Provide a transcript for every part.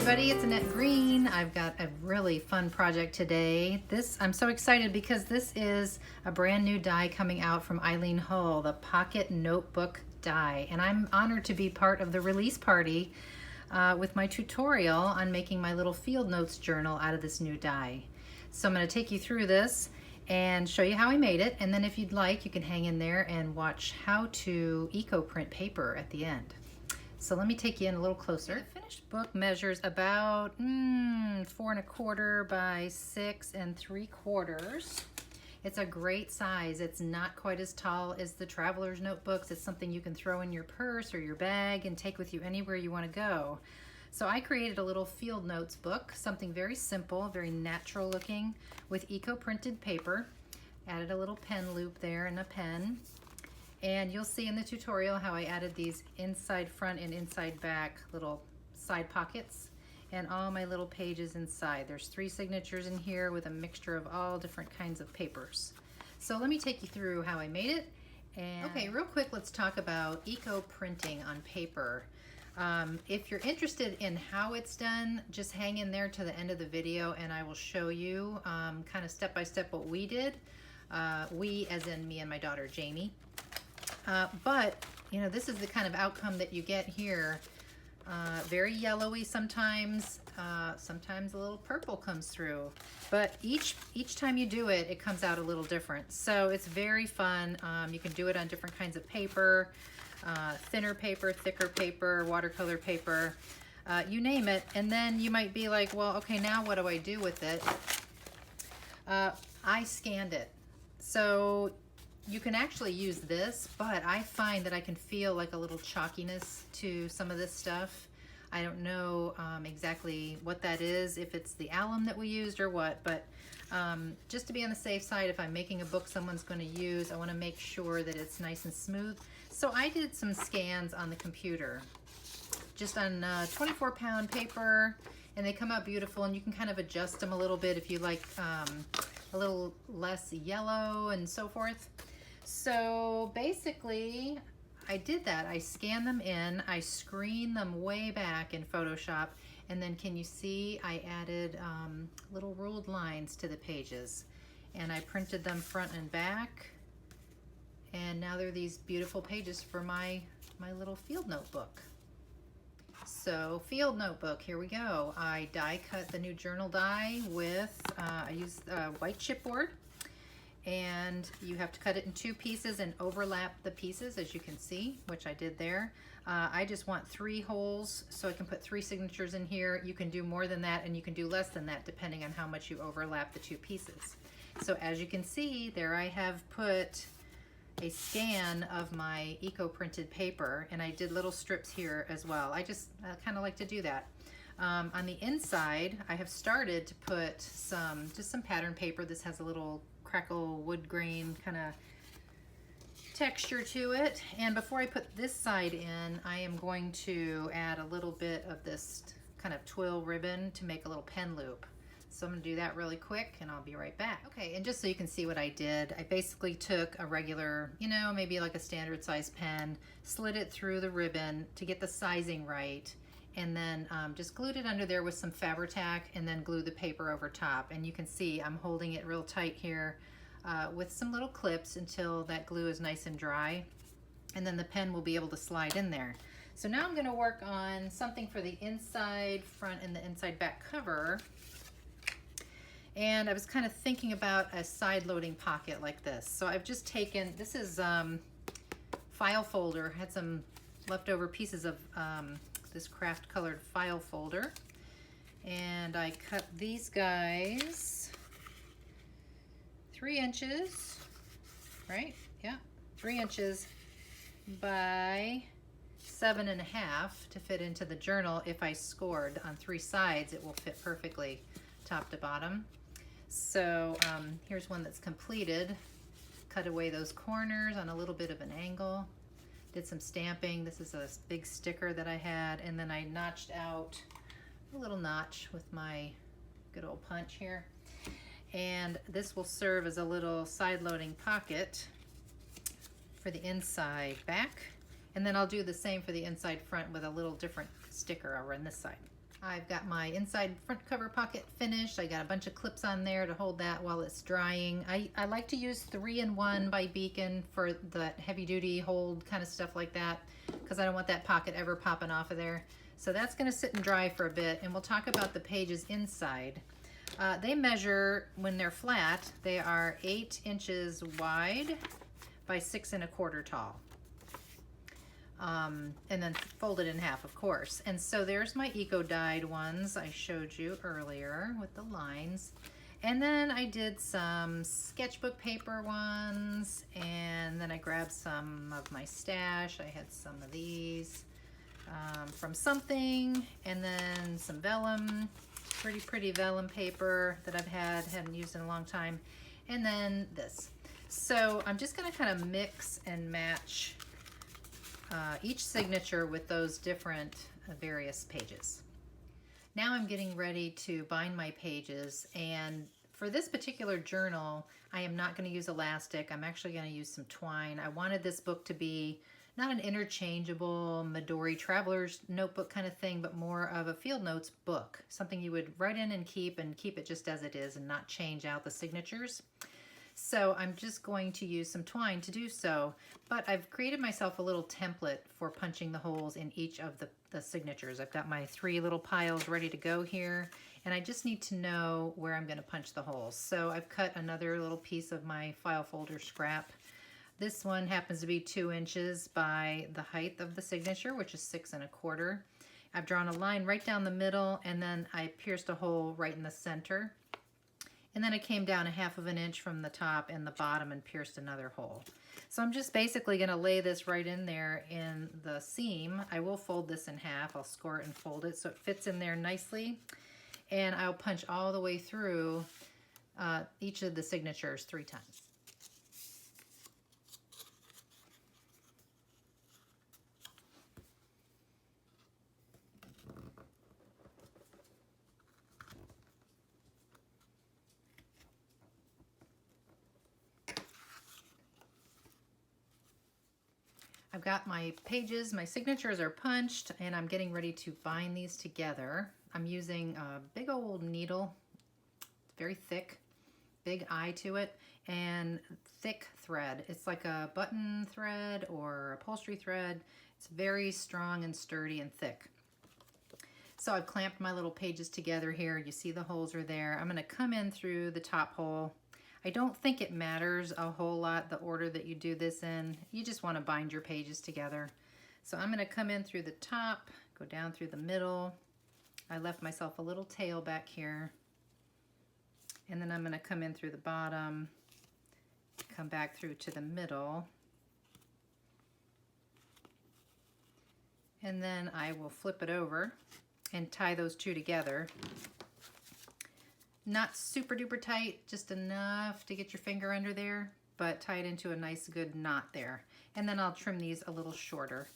everybody, it's Annette Green. I've got a really fun project today. I'm so excited because this is a brand new die coming out from Eileen Hull, the Pocket Notebook die. And I'm honored to be part of the release party with my tutorial on making my little field notes journal out of this new die. So I'm going to take you through this and show you how I made it. And then if you'd like, you can hang in there and watch how to eco-print paper at the end. So let me take you in a little closer. The finished book measures about 4¼ by 6 3/4. It's a great size. It's not quite as tall as the traveler's notebooks. It's something you can throw in your purse or your bag and take with you anywhere you want to go. So I created a little field notes book, something very simple, very natural looking, with eco-printed paper. Added a little pen loop there and a pen. And you'll see in the tutorial how I added these inside front and inside back little side pockets and all my little pages inside. There's 3 signatures in here with a mixture of all different kinds of papers. So let me take you through how I made it. And okay, real quick, let's talk about eco-printing on paper. If you're interested in how it's done, just hang in there to the end of the video and I will show you kind of step by step what we did. We as in me and my daughter Jamie. But you know, this is the kind of outcome that you get here. Very yellowy sometimes, sometimes a little purple comes through, but each time you do it, it comes out a little different. So it's very fun. You can do it on different kinds of paper, thinner paper, thicker paper, watercolor paper, you name it. And then you might be like, well, okay, now what do I do with it? I scanned it. So you can actually use this, but I find that I can feel like a little chalkiness to some of this stuff. I don't know exactly what that is, if it's the alum that we used or what, but just to be on the safe side, if I'm making a book someone's going to use, I want to make sure that it's nice and smooth. So I did some scans on the computer, just on 24-pound paper, and they come out beautiful, and you can kind of adjust them a little bit if you like a little less yellow and so forth. So basically, I did that. I scanned them in, I screened them way back in Photoshop, and then can you see I added little ruled lines to the pages, and I printed them front and back, and now they're these beautiful pages for my little field notebook. So field notebook, here we go. I die cut the new journal die with, I used white chipboard. And you have to cut it in 2 pieces and overlap the pieces, as you can see, which I did there. I just want 3 holes so I can put 3 signatures in here. You can do more than that and you can do less than that depending on how much you overlap the 2 pieces. So as you can see, there I have put a scan of my eco-printed paper, and I did little strips here as well. I just kind of like to do that. On the inside, I have started to put just some pattern paper. This has a little crackle wood grain kind of texture to it. And before I put this side in, I am going to add a little bit of this kind of twill ribbon to make a little pen loop. So I'm going to do that really quick and I'll be right back. Okay, and just so you can see what I did, I basically took a regular, you know, maybe like a standard size pen, slid it through the ribbon to get the sizing right, and then just glued it under there with some Fabri-Tac and then glued the paper over top. And you can see I'm holding it real tight here with some little clips until that glue is nice and dry. And then the pen will be able to slide in there. So now I'm gonna work on something for the inside front and the inside back cover. And I was kind of thinking about a side loading pocket like this. So I've just taken, this is file folder, had some leftover pieces of this craft colored file folder, and I cut these guys 3 inches, right? Yeah, 3 inches by 7.5 to fit into the journal. If I scored on 3 sides, it will fit perfectly top to bottom. So here's one that's completed. Cut away those corners on a little bit of an angle. Did some stamping. This is a big sticker that I had, and then I notched out a little notch with my good old punch here. And this will serve as a little side loading pocket for the inside back. And then I'll do the same for the inside front with a little different sticker over on this side. I've got my inside front cover pocket finished. I got a bunch of clips on there to hold that while it's drying. I like to use 3-in-1 by Beacon for the heavy duty hold kind of stuff like that, because I don't want that pocket ever popping off of there. So that's going to sit and dry for a bit, and we'll talk about the pages inside. They measure, when they're flat, they are 8 inches wide by 6 1/4 tall. And then folded in half, of course. And so there's my eco-dyed ones I showed you earlier with the lines. And then I did some sketchbook paper ones, and then I grabbed some of my stash. I had some of these from something, and then some vellum, pretty vellum paper that hadn't used in a long time, and then this. So I'm just gonna kind of mix and match each signature with those different various pages. Now I'm getting ready to bind my pages, and for this particular journal, I am not going to use elastic. I'm actually going to use some twine. I wanted this book to be not an interchangeable Midori traveler's notebook kind of thing, but more of a field notes book, something you would write in and keep it just as it is and not change out the signatures. So I'm just going to use some twine to do so, but I've created myself a little template for punching the holes in each of the signatures. I've got my 3 little piles ready to go here, and I just need to know where I'm going to punch the holes. So I've cut another little piece of my file folder scrap. This one happens to be 2 inches by the height of the signature, which is 6 1/4. I've drawn a line right down the middle, and then I pierced a hole right in the center. And then I came down 1/2 inch from the top and the bottom and pierced another hole. So I'm just basically going to lay this right in there in the seam. I will fold this in half. I'll score it and fold it so it fits in there nicely. And I'll punch all the way through each of the signatures 3 times. I've got my pages, my signatures are punched, and I'm getting ready to bind these together. I'm using a big old needle, very thick, big eye to it, and thick thread. It's like a button thread or upholstery thread. It's very strong and sturdy and thick. So I've clamped my little pages together here. You see the holes are there. I'm going to come in through the top hole. I don't think it matters a whole lot the order that you do this in. You just want to bind your pages together. So I'm going to come in through the top, go down through the middle. I left myself a little tail back here. And then I'm going to come in through the bottom, come back through to the middle. And then I will flip it over and tie those 2 together. Not super duper tight, just enough to get your finger under there, but tie it into a nice good knot there. And then I'll trim these a little shorter.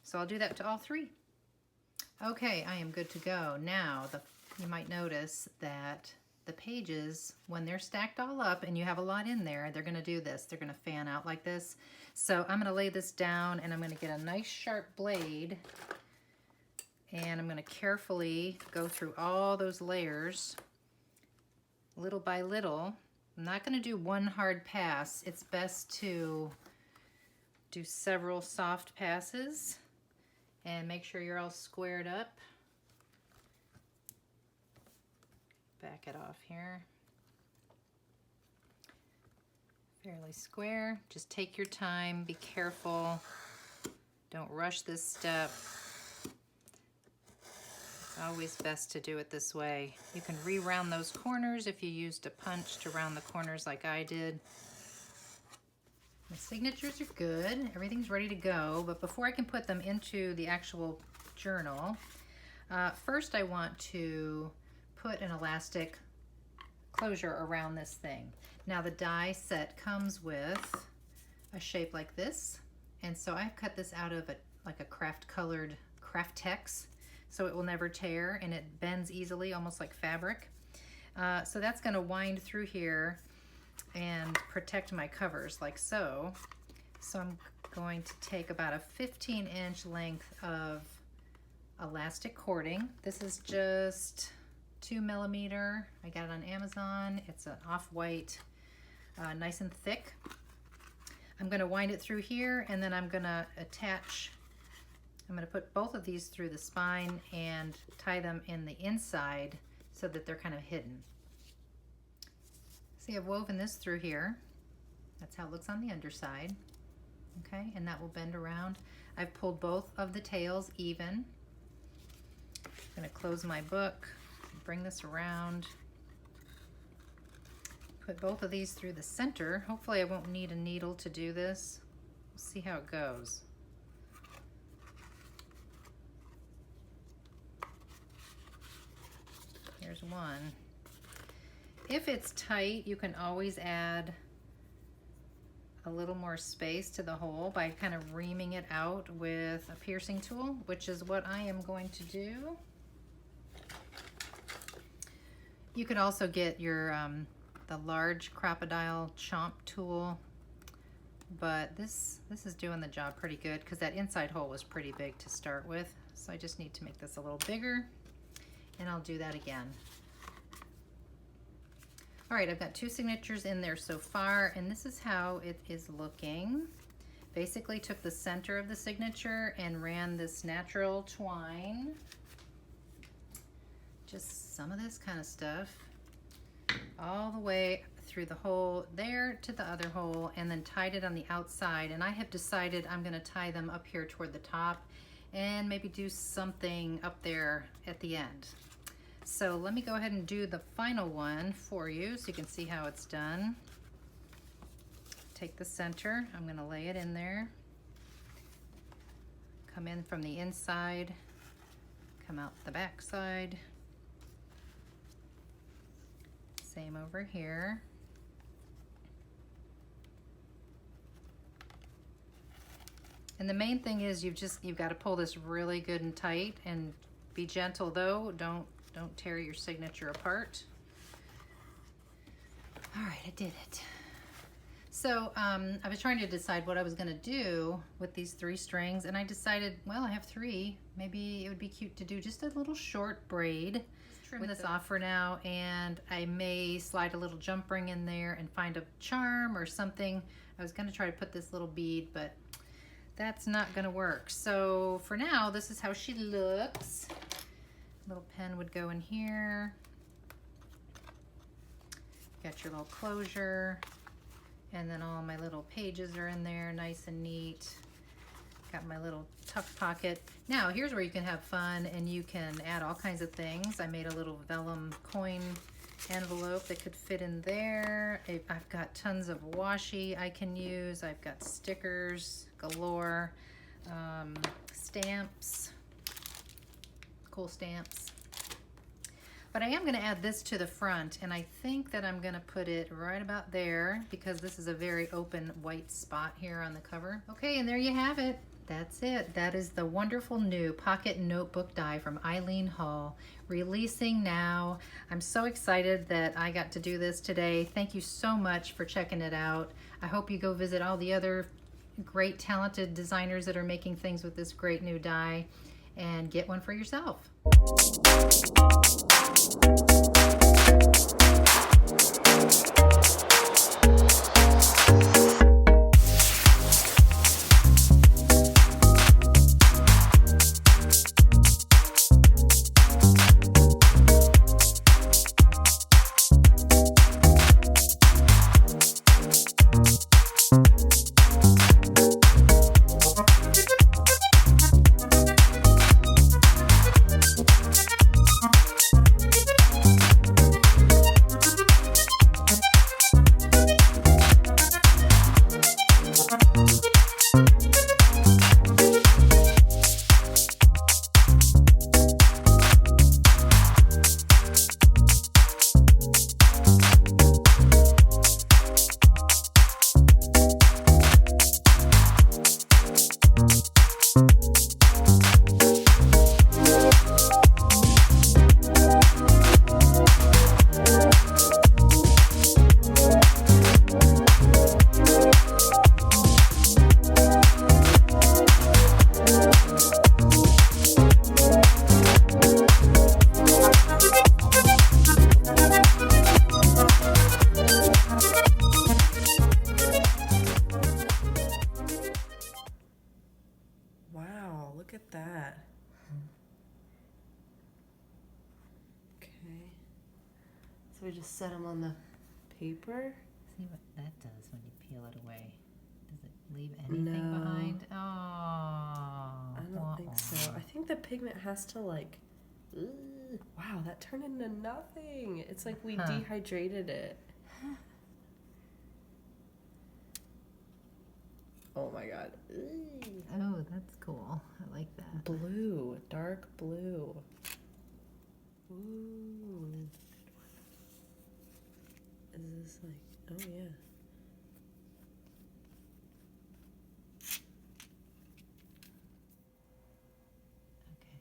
So I'll do that to all 3. Okay, I am good to go. Now, you might notice that the pages, when they're stacked all up and you have a lot in there, they're gonna do this. They're gonna fan out like this. So I'm gonna lay this down, and I'm gonna get a nice sharp blade, and I'm gonna carefully go through all those layers little by little. I'm not going to do one hard pass. It's best to do several soft passes and make sure you're all squared up. Back it off here. Fairly square. Just take your time. Be careful. Don't rush this step. Always best to do it this way. You can re-round those corners if you used a punch to round the corners like I did. My signatures are good. Everything's ready to go. But before I can put them into the actual journal, first I want to put an elastic closure around this thing. Now the die set comes with a shape like this. And so I've cut this out of like a craft colored Craftex, so it will never tear, and it bends easily, almost like fabric. So that's going to wind through here and protect my covers like so. So I'm going to take about a 15-inch length of elastic cording. This is just 2mm. I got it on Amazon. It's an off-white, nice and thick. I'm going to wind it through here, and then I'm going to attach, I'm going to put both of these through the spine and tie them in the inside so that they're kind of hidden. See, I've woven this through here. That's how it looks on the underside. Okay, and that will bend around. I've pulled both of the tails even. I'm going to close my book, bring this around, put both of these through the center. Hopefully I won't need a needle to do this. We'll see how it goes. Here's one. If it's tight, you can always add a little more space to the hole by kind of reaming it out with a piercing tool, which is what I am going to do. You could also get your the large crocodile chomp tool, but this is doing the job pretty good because that inside hole was pretty big to start with. So I just need to make this a little bigger, and I'll do that again. All right, I've got 2 signatures in there so far, and this is how it is looking. Basically took the center of the signature and ran this natural twine, just some of this kind of stuff, all the way through the hole there to the other hole, and then tied it on the outside. And I have decided I'm going to tie them up here toward the top and maybe do something up there at the end. So let me go ahead and do the final one for you so you can see how it's done. Take the center, I'm going to lay it in there, come in from the inside, come out the back side, same over here. And the main thing is you've got to pull this really good and tight, and be gentle though, don't tear your signature apart. All right, I did it. So I was trying to decide what I was going to do with these 3 strings, and I decided, well, I have 3. Maybe it would be cute to do just a little short braid. Trim this off for now, and I may slide a little jump ring in there and find a charm or something. I was going to try to put this little bead, but that's not going to work. So for now, this is how she looks. Little pen would go in here. Got your little closure, and then all my little pages are in there, nice and neat. Got my little tuck pocket. Now here's where you can have fun, and you can add all kinds of things. I made a little vellum coin envelope that could fit in there. I've got tons of washi I can use. I've got stickers galore, stamps, cool stamps. But I am going to add this to the front, and I think that I'm going to put it right about there because this is a very open white spot here on the cover. Okay, and there you have it. That's it. That is the wonderful new pocket notebook die from Eileen Hull, releasing now. I'm so excited that I got to do this today. Thank you so much for checking it out. I hope you go visit all the other great talented designers that are making things with this great new die and get one for yourself. look at that. Okay. So we just set them on the paper. See what that does when you peel it away. Does it leave anything No. behind? Oh, I don't think so. I think the pigment has to like. Wow, that turned into nothing. It's like we dehydrated it. Oh my god. Oh, that's cool. I like that. Blue, dark blue. Ooh. Is this like, oh yeah. Okay,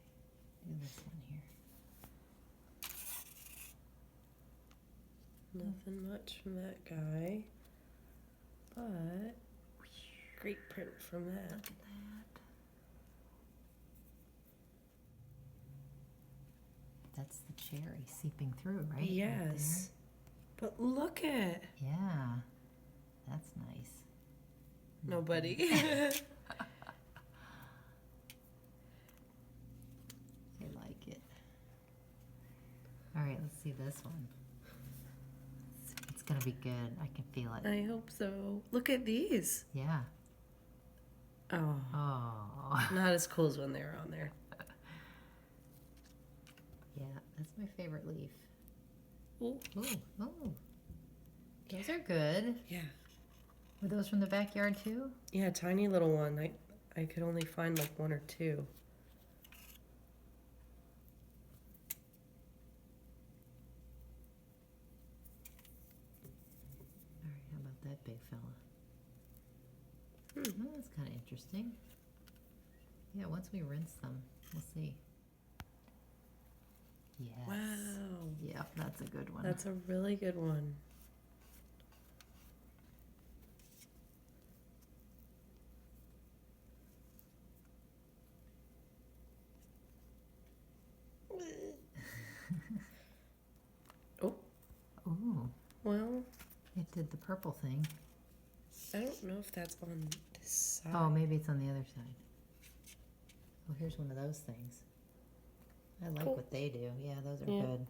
do this one here. Nothing much from that guy, but great print from that. Look at that. That's the cherry seeping through, right? Yes. But look at. Yeah, that's nice. Nobody. I like it. All right, let's see this one. It's gonna be good. I can feel it. I hope so. Look at these. Yeah. Oh. Oh. Not as cool as when they were on there. Yeah, that's my favorite leaf. Ooh. Ooh, ooh. Those are good. Yeah. Were those from the backyard too? Yeah, tiny little one. I could only find like one or two. All right, how about that big fella? Oh, that's kind of interesting. Yeah, once we rinse them, we'll see. Yes. Wow. Yep, that's a good one. That's a really good one. Oh. Ooh, Well, it did the purple thing. I don't know if that's on this side. Oh, maybe it's on the other side. Oh, here's one of those things. I like Cool. what they do. Yeah, those are Yeah. good.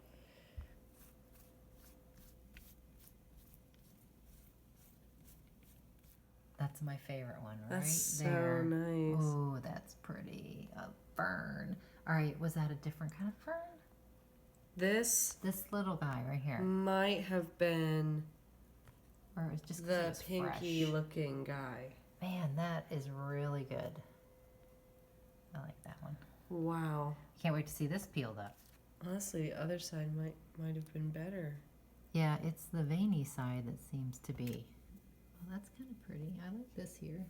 That's my favorite one, right That's there. so nice. Oh, that's pretty. A fern. All right, was that a different kind of fern? This This little guy right here. might have been Or it was just 'cause it the was pinky fresh. looking guy. Man, that is really good. I like that one. Wow. Can't wait to see this peeled up. Honestly, the other side might have been better. Yeah, it's the veiny side that seems to be. Well, that's kind of pretty. I like this here.